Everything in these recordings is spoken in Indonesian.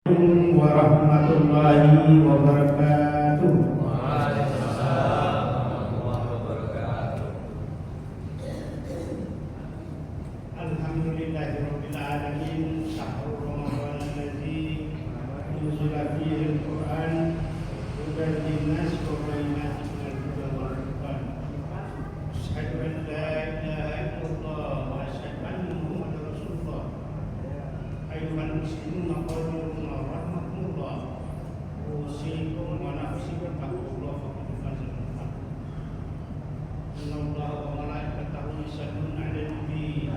Warahmatullahi wabarakatuh. Alhamdulillahirabbil alamin. Syahrul Ramadan allazi unzila fihi al-Qur'an hudan linnas wa bayyinatin minal huda wal furqan. Asyhadu an la ilaha illallah wa asyhadu anna Muhammadar Rasulullah. Ayyuhal muslimun qawmun rahmatullah. Usikum wa nafsikum taqullah faqad fazal muttaqin. Innallaha wa malaikatahu yusalluna 'alan nabi.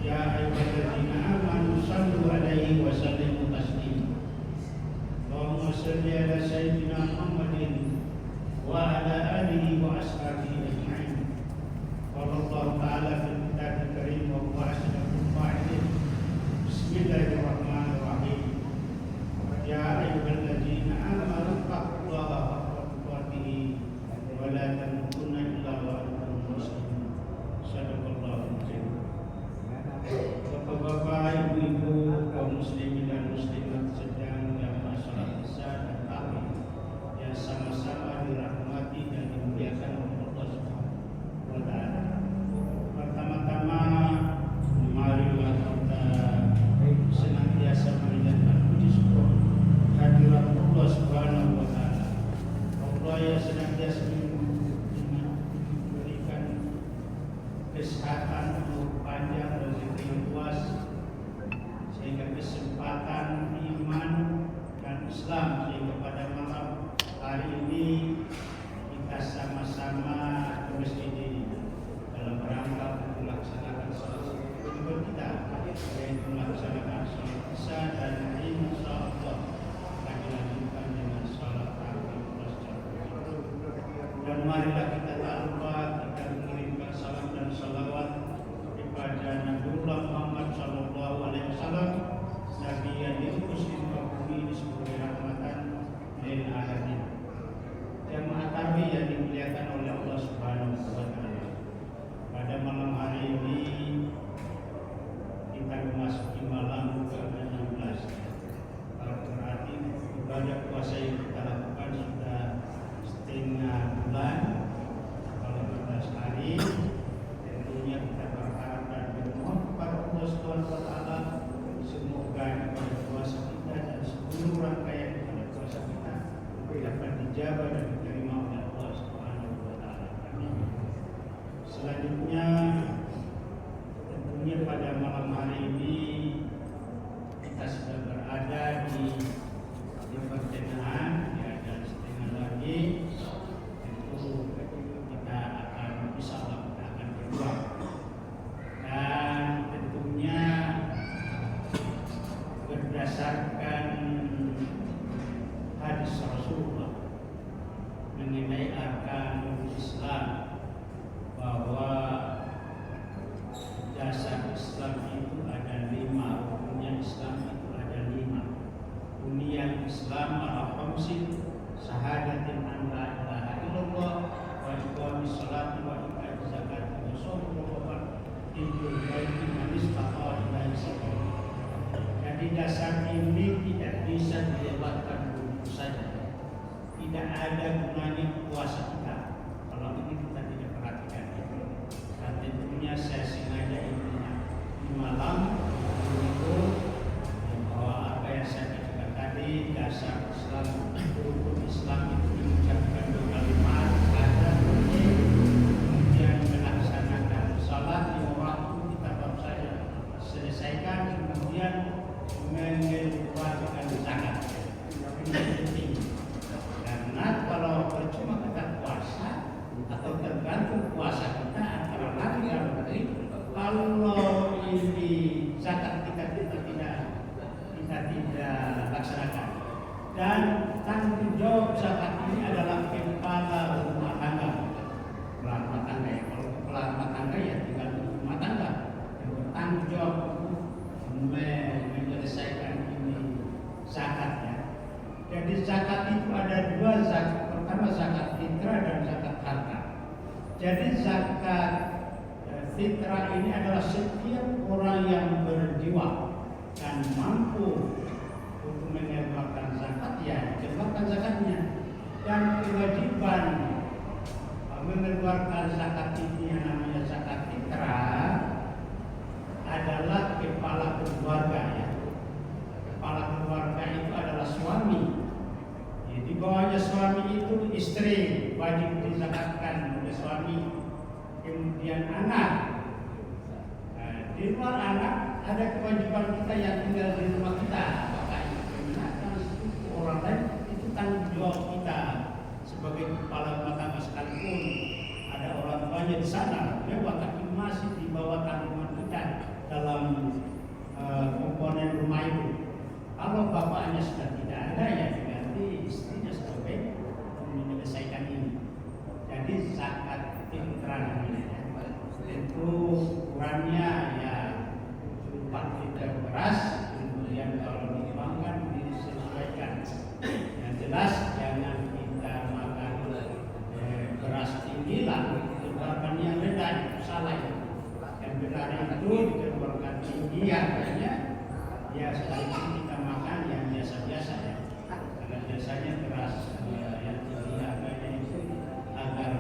Ya ayyuhalladzina amanu sallu 'alaihi wa sallimu taslima. Allahumma shalli 'ala sayyidina Muhammadin wa 'ala alihi wa ashabihi ajma'in. Qala Allah ta'ala fil kitabil karim wa huwa asdaqul qa'ilin. Bismillahirrahmanirrahim. Ya ayyuhalladzina amanu taqullaha haqqa tuqatih wa la tamutunna illa wa antum muslimun. Shadaqallahul azim. Bapak-bapak, ibu-ibu, kaum muslimin dan muslimat sedang dalam salat Isya dan Tarawih yang sama-sama dirahmati dan dimuliakan oleh Allah Subhanahu wa taala. Pertama-tama marilah kita senantiasa menjadikan puji syukur kehadirat Allah Subhanahu wa taala. Allah yang senantiasa memberikan kesehatan, umur panjang, rezeki yang luas, sehingga kesempatan iman dan Islam, sehingga pada malam hari ini kita sama-sama ke masjid ini dalam rangka untuk melaksanakan salat subuh kita, yaitu melaksanakan salat Isya, dan insya Allah akan dilanjutkan dengan salat tarawih secara. Dan marilah kita tak lupa kita mengirimkan salam dan salawat kepada Nabiullah Muhammad sallallahu alaihi wasallam, Nabi yang diutus di muka bumi ini sebagai rahmatan lil alamin. Jamaah tarawih yang dimuliakan oleh Allah Subhanahu wa taala. Pada malam hari ini kita memasuki malam ke-16. Berarti ibadah puasa yang kita lakukan sudah setengah bulan, kalau 14 hari. Tentunya kita berharap dan bermohon kepada Allah Subhanahu wa taala semoga ibadah puasa kita dan seluruh rangkaian ibadah puasa kita dapat dijabah dan diterima oleh Allah Subhanahu wa taala. Amin. Selanjutnya, tentunya pada malam hari ini kita sudah berada di pertengahan, ya, dan setengah lagi tentu kita akan insyaallah kita akan berdoa. Dan tentunya berdasarkan hadis Rasulullah mengenai arkanul Islam, bahwa dasar Islam itu ada 5, rukunnya Islam itu ada 5. Buniyal Islam ala khamsin, syahadatin an la ilaha illallah wa iqamis sholati wa ita'iz zakati wa shaumi Ramadan hijjul baiti man istata'a ilaihi sabila. Jadi dasar ini tidak bisa dilewatkan begitu saja. Tidak ada gunanya puasa kita kalau ini kita tidak perhatikan. Dan tentunya saya sengaja intinya di malam itu bahwa apa yang saya katakan tadi, dasar Islam, rukun Islam itu mengucapkan 2 kalimat ada kemudian melaksanakan salat 5 waktu kita baru saja selesaikan, kemudian mengeluarkan zakat. Ini penting. Karena kalau percuma kita puasa atau tergantung puasa kita antara lain yang penting, kalau ini zakat kita tidak laksanakan, dan tanggung jawab zakat ini adalah kepala rumah tangga. Kepala rumah tangga, ya, kalau kepala rumah tangga ya tinggal rumah tangga yang bertanggung jawab menyelesaikan ini zakat, ya. Jadi zakat itu ada 2 zakat. Pertama zakat fitrah dan zakat harta. Jadi zakat fitrah ini adalah setiap orang yang berjiwa dan mampu untuk kemudian anak. Di luar anak ada kewajiban kita yang tinggal di rumah kita, apakah itu kemenakan orang lain, itu tanggung jawab kita sebagai kepala rumah tangga sekalipun ada orang tuanya di sana, tapi masih di bawah tanggungan kita dalam komponen rumah itu. Kalau bapaknya sudah tidak ada, ya diganti istrinya sebagai menyelesaikan ini. Jadi zakat fitrah ini itu ukurannya ya 4 liter beras, kemudian kalau dikembangkan disesuaikan. Yang jelas jangan kita makan beras tinggi lalu dikeluarkan yang rendah, itu salah ya. Yang benar itu dikeluarkan tinggi harganya, ya sebaiknya kita makan yang biasa-biasa ya. Karena biasanya beras yang tinggi harganya itu agar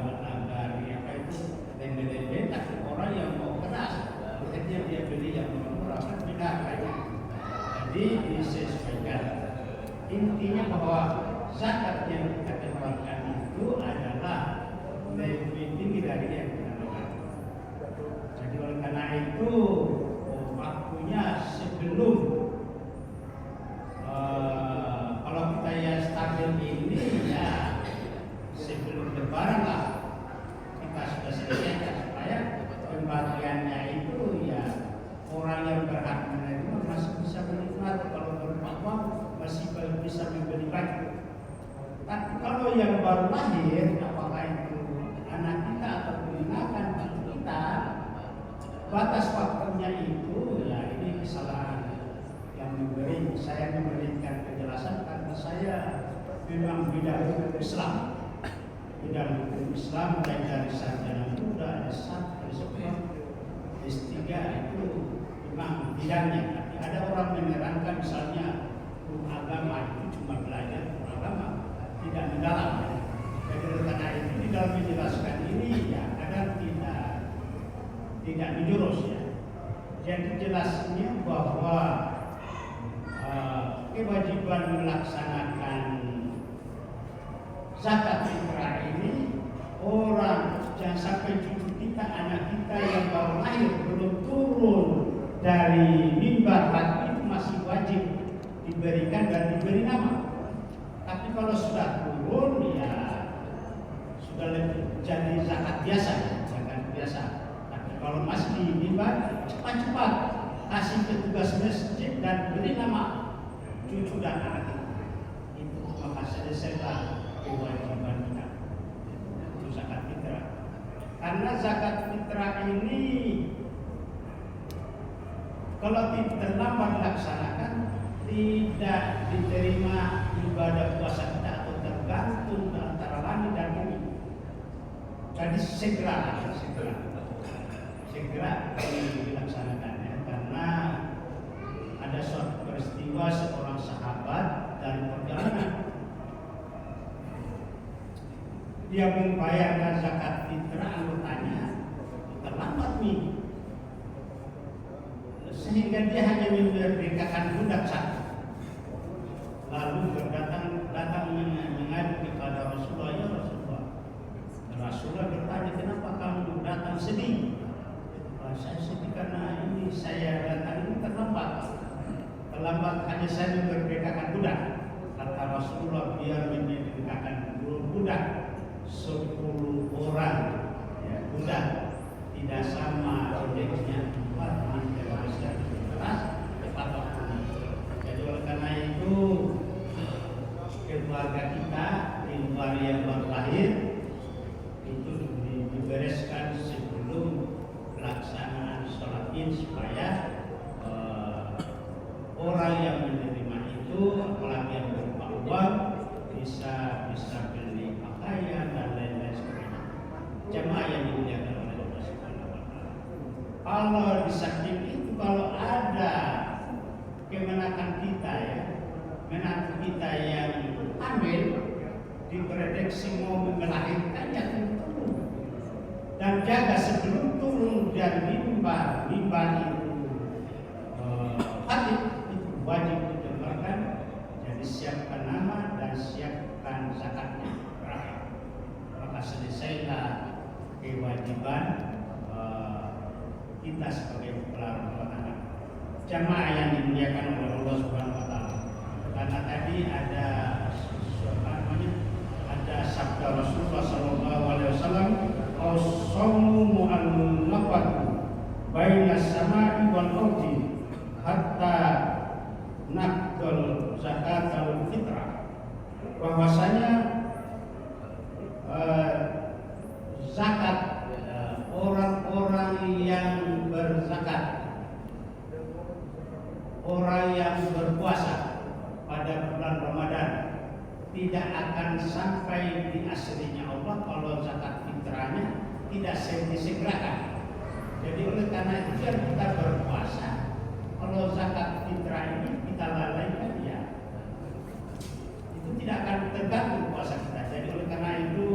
ya apa itu tempe-tempe, tapi orang yang mau keras akhirnya dia beli yang murah kan beda harganya. Jadi disesuaikan. Intinya bahwa zakat yang kita keluarkan itu adalah lebih tinggi dari yang kita makan. Jadi oleh karena itu waktunya sebelum kalau kita ya stabil ini ya sebelum lebaran lah kita sudah selesaikan supaya pembagiannya itu ya orang yang berhak menerima masih bisa menikmati, kalau berupa uang masih bisa membeli baju. Tapi kalau yang baru lahir, apakah itu anak kita atau kemenakan kita, batas waktunya itu ya ini kesalahan yang saya memberikan penjelasan karena saya memang bidang hukum Islam. Bidang hukum Islam mulai dari sarjana muda, S1, S2, S3 itu memang bidangnya. Tapi ada orang menerangkan misalnya hukum agama itu cuma belajar hukum agama, tidak mendalam. Jadi karena itu di dalam menjelaskan ini ya kadang tidak menjurus ya. Jadi jelasnya bahwa kewajiban melaksanakan zakat fitrah ini orang jangan sampai cucu kita, anak kita yang baru lahir belum turun dari mimbar itu masih wajib diberikan dan diberi nama. Tapi kalau sudah turun ya sudah lebih jadi zakat biasa, zakat biasa. Tapi kalau masih di mimbar cepat-cepat kasih petugas masjid dan beri nama cucu dan anak itu, maka selesailah kewajiban kita. Itu zakat fitrah. Karena zakat fitrah ini kalau terlambat dilaksanakan tidak diterima ibadah puasa kita atau tergantung antara langit dan bumi. Jadi segera dilaksanakannya karena ada suatu peristiwa seorang sahabat dalam perjalanan dia membayarkan zakat fitrah anggotanya terlambat nih, sehingga dia hanya memerdekakan budak satu. Lalu datang mengadu kepada Rasulullah, ya Rasulullah bertanya, kenapa kamu datang sedih? Saya sedih karena ini saya datang ini terlambat hanya saya memerdekakan budak. Kata Rasulullah, biar memerdekakan budak 10 orang ya, budak tidak sama indeksnya 4 tepat waktunya. Jadi oleh karena itu keluarga kita di luar yang baru lahir itu dibereskan sebelum pelaksanaan sholat Id supaya orang yang menerima itu apalagi yang berupa uang bisa beli pakaian dan lain-lain sebagainya. Jemaah yang dimuliakan oleh Allah Subhanahu wa taala. Kalau di samping itu kalau ada kemenakan kita menantu kita yang hamil diprediksi mau melahirkan jamaah yang dimuliakan oleh Allah Subhanahu wa taala. Karena tadi ada sabda Rasulullah sallallahu alaihi wasallam, "As-sawmu mu'allaqatu baina as-sama'i wal ardi hatta naqdal zakatul fitrah." Bahwasanya zakat orang-orang yang berzakat, orang yang berpuasa pada bulan Ramadan tidak akan sampai di aslinya Allah kalau zakat fitrahnya tidak disegerakan. Jadi oleh karena itu kita berpuasa, kalau zakat fitrah ini kita lalaikan ya itu tidak akan terganggu puasa kita. Jadi oleh karena itu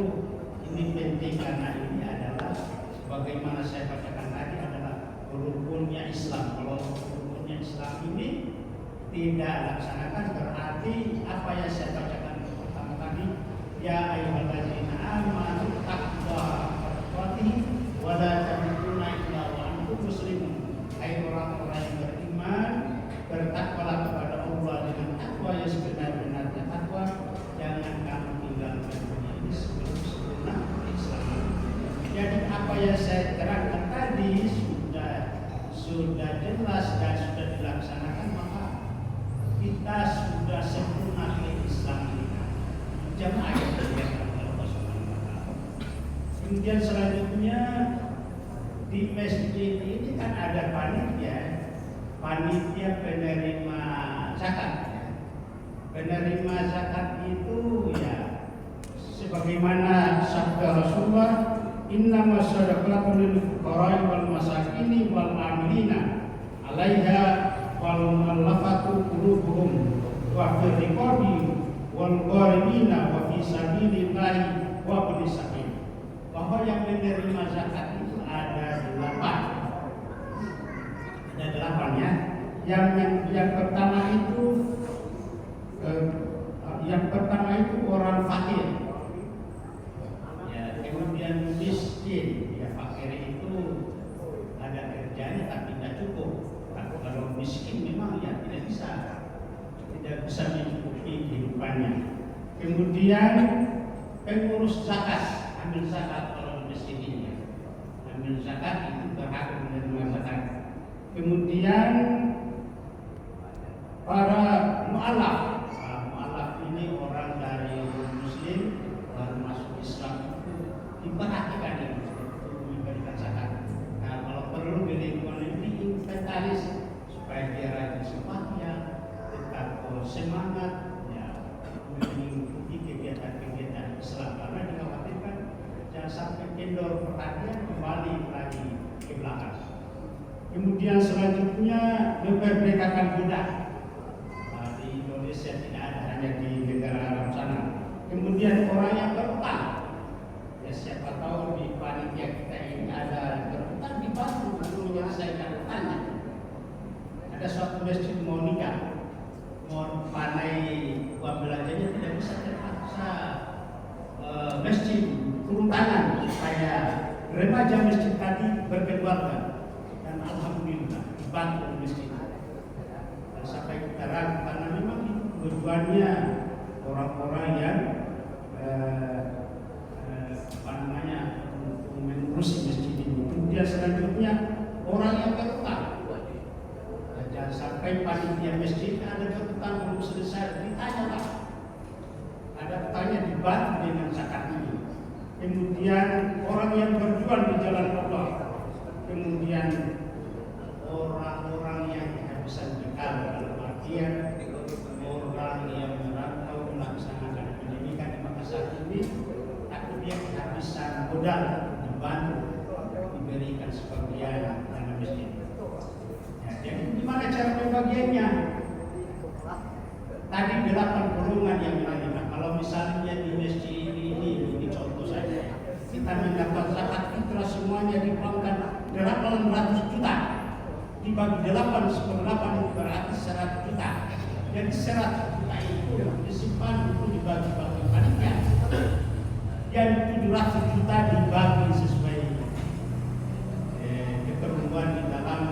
ini penting, karena ini adalah sebagaimana saya bacakan tadi adalah rukunnya Islam. Kalau rukunnya Islam ini tidak laksanakan berarti apa yang saya bacakan pertama tadi, ya ayyuhallazina amanu taqullaha haqqa wa la tamutunna illa wa antum muslimun. Hai orang-orang yang beriman, bertakwalah kepada Allah dengan takwa yang sebenar-benarnya takwa. Jangan kamu tinggalkan dunia ini sebelum sempurna Islam. Jadi apa yang saya terangkan tadi sudah jelas dan sudah dilaksanakan, maka kita sudah sempurna Islam ini. Jamaah yang dimuliakan oleh Allah Subhanahu wa taala. Kemudian selanjutnya di masjid ini kan ada panitia penerima zakat. Penerima zakat itu ya sebagaimana sabda Rasulullah, "Innamas shadaqatu lil fuqara'i wal masakini wal 'amilina 'alaiha wal mu'allafati qulubuhum wa fir riqabi wal gharimina wa fi sabilillahi wa ibnis sabil." Bahwa yang menerima zakat itu ada 8 ya. Yang pertama itu orang fakir. Ya, kemudian miskin. Ya, fakir itu ada kerjanya tapi tidak cukup. Kalau miskin memang ya tidak bisa mencukupi kehidupannya. Kemudian pengurus zakat, ambil zakat kalau miskin ini. Ambil zakat itu berhak menerima zakat. Kemudian para mu'alaf. Mu'alaf ini orang dari Muslim baru masuk Islam itu diperhatikan untuk memberikan zakat. Nah, kalau perlu di lingkungan ini inventaris supaya dia rajin sholatnya, tetap semangat, ya, mengikuti kegiatan-kegiatan Islam. Karena dikhawatirkan jangan sampai kendor perhatian kembali lagi ke belakang. Kemudian selanjutnya memerdekakan budak. Di Indonesia tidak ada, hanya di negara Arab sana. Kemudian orang yang berutang, ya siapa tahu di panitia kita ini ada berutang, dibantu untuk menyelesaikan utangnya. Ada suatu masjid mau nikah, mau pandai uang belanjanya tidak bisa terpaksa masjid turun tangan supaya remaja masjid tadi berkeluarga. Alhamdulillah dibantu oleh masjid. Dan sampai kita ragu karena memang itu tujuannya orang-orang yang untuk mengurusi masjid ini. Kemudian selanjutnya orang yang berutang. Jangan sampai panitia masjid ada berutang belum selesai ditanyalah. Ada utangnya dibantu dengan zakat ini. Kemudian orang yang berjuang di jalan Allah. Kemudian orang-orang yang kehabisan bekal, dalam artian orang yang merantau melaksanakan pendidikan di Makassar ini, tapi dia kehabisan modal, dibantu, diberikan sebagian dana masjid. Ya, jadi gimana cara pembagiannya? Tadi 8 golongan yang menerima. Kalau misalnya di masjid ini contoh saja, kita mendapat zakat fitrah semuanya dipangkan 800 juta. Dibagi 8 itu berarti 100 juta. Jadi 100 juta itu disimpan untuk dibagi-bagi panitia. Dan 700 juta dibagi sesuai keperluan di dalam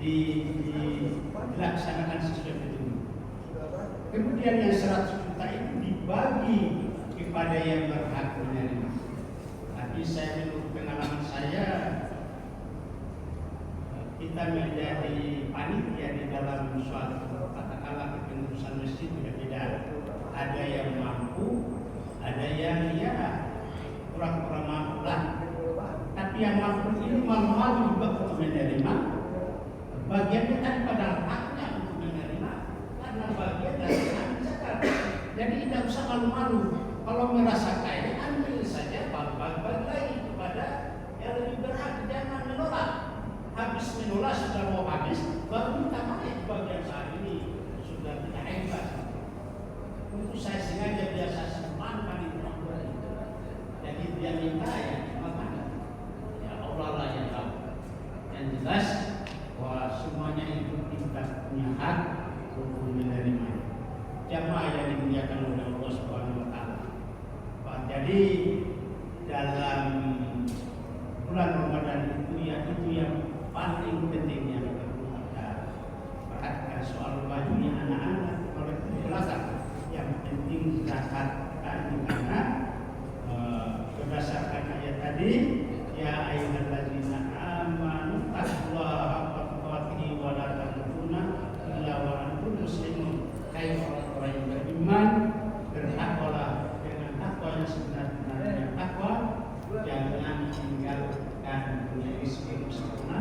dilaksanakan sesuai petunjuk. Kemudian yang 100 juta itu dibagi kepada yang berhak menerima. Tapi saya menurut pengalaman saya, kita menjadi panitia di dalam suatu katakanlah kepengurusan masjid beda-beda. Ada yang mampu, ada yang kurang-kurang mampu lah. Tapi yang mampu ini malu-malu juga untuk menerima. Bagiannya kan pada haknya untuk menerima, karena bagian dari hak zakat. Jadi tidak usah malu-malu. Kalau merasa kaya, ambil saja, bagi lagi kepada yang lebih berhak. Jangan menolak. Habis menolak sudah mau habis, baru minta maaf. Bagian saat ini sudah tidak hebat. Untuk saya sengaja biasa sempurnakan itu. Jadi dia minta ya makan. Ya Allah lah yang tahu. Yang jelas bahwa semuanya itu kita punya hak untuk menerima. Jamaah yang dimuliakan oleh Allah Subhanahu Wa Taala. Jadi dalam bulan Ramadan itu yang paling penting yang perlu kita perhatikan soal bajunya anak-anak. Oleh penjelasan yang penting zakat tadi karena berdasarkan ayat tadi, ya ayyuhallazina amanu taqullaha haqqa tuqatih wa la tamutunna illa wa antum muslimun. Hai orang-orang yang beriman, bertakwalah dengan takwa yang sebenar-benarnya takwa, jangan tinggalkan dunia miskin sempurna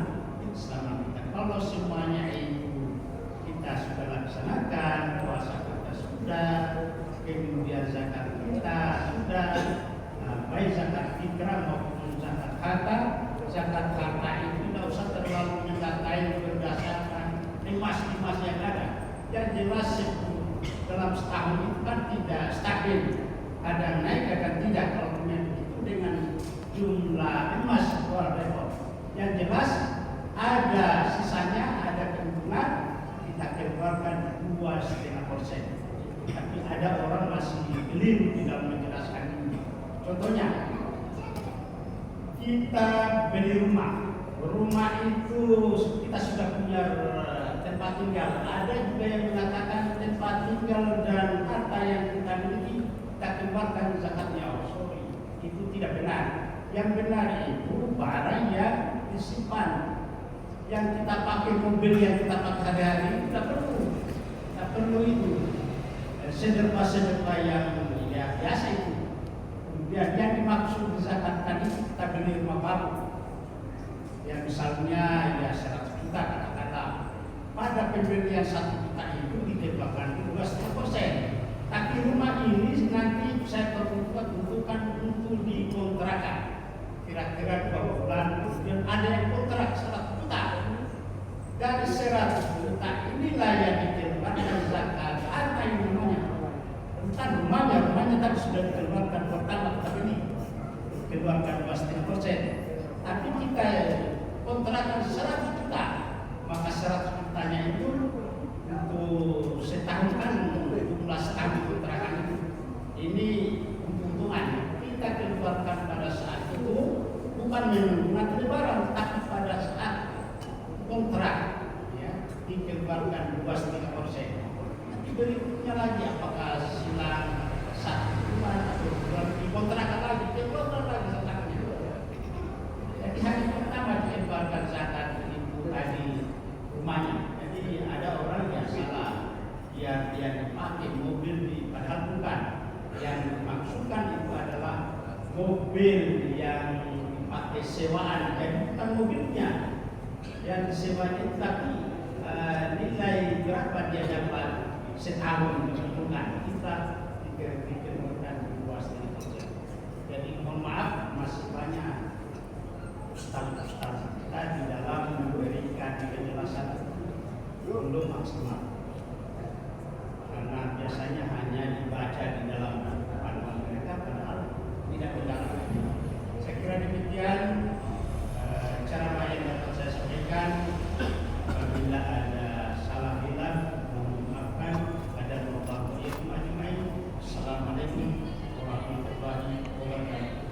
selama kita. Kalau semuanya itu kita sudah laksanakan, puasa kita sudah, kemudian zakat kita sudah, baik zakat fitrah maupun zakat harta. Zakat harta itu tidak usah terlalu mendatai berdasarkan emas yang ada. Yang jelas dalam setahun itu kan tidak stabil, kadang naik kadang tidak. Kalau itu dengan jumlah emas luar repot. Yang jelas ada sisanya, ada keuntungan, kita keluarkan 2,5%. Tapi ada orang masih keliru di dalam menjelaskan ini. Contohnya, kita beli rumah itu kita sudah punya tempat tinggal. Ada juga yang mengatakan tempat tinggal dan harta yang kita miliki kita keluarkan zakatnya. Sorry, itu tidak benar. Yang benar itu barang yang disimpan, yang kita pakai, mobil yang kita pakai hari-hari tidak perlu itu. Sederpa yang biasa itu. Kemudian yang dimaksud zakat tadi kita beli rumah baru, yang misalnya 100 juta katakanlah. Pada pembelian 1 juta itu dikeluarkan 2,5%. Tapi rumah ini nanti saya peruntukkan untuk dikontrakan. Kira-kira 2 bulan, kemudian ada yang kontrak 100 juta. Dari 100 juta inilah yang dikeluarkan zakat. Apa yang namanya? Bukan rumahnya tadi sudah dikeluarkan pertama kita beli, keluarkan 2,5%. Tapi kita kontrakan 100 juta, maka 100 jutanya itu untuk setahun kan, untuk setahun kontrakan itu. Ini keuntungan kita keluarkan pada saat itu bukan menunggu lebaran, tapi pada saat kontrak ya, dikeluarkan 2,5%. Berikutnya lagi apakah silang 1 bulan atau 2 bulan dikontrakan lagi, dikeluarkan lagi zakatnya. Jadi hari pertama dikeluarkan zakat itu tadi rumahnya. Jadi ada orang yang salah, dia dipakai mobil padahal bukan. Yang dimaksudkan itu adalah mobil yang dipakai sewaan, jadi bukan mobilnya yang disewanya, tapi nilai berapa dia dapat setahun keuntungan kita dikeluarkan 2,5%. Jadi mohon maaf, masih banyak ustaz kita di dalam memberikan penjelasan belum maksimal, karena biasanya hanya dibaca di dalam panduan mereka padahal tidak mendalam.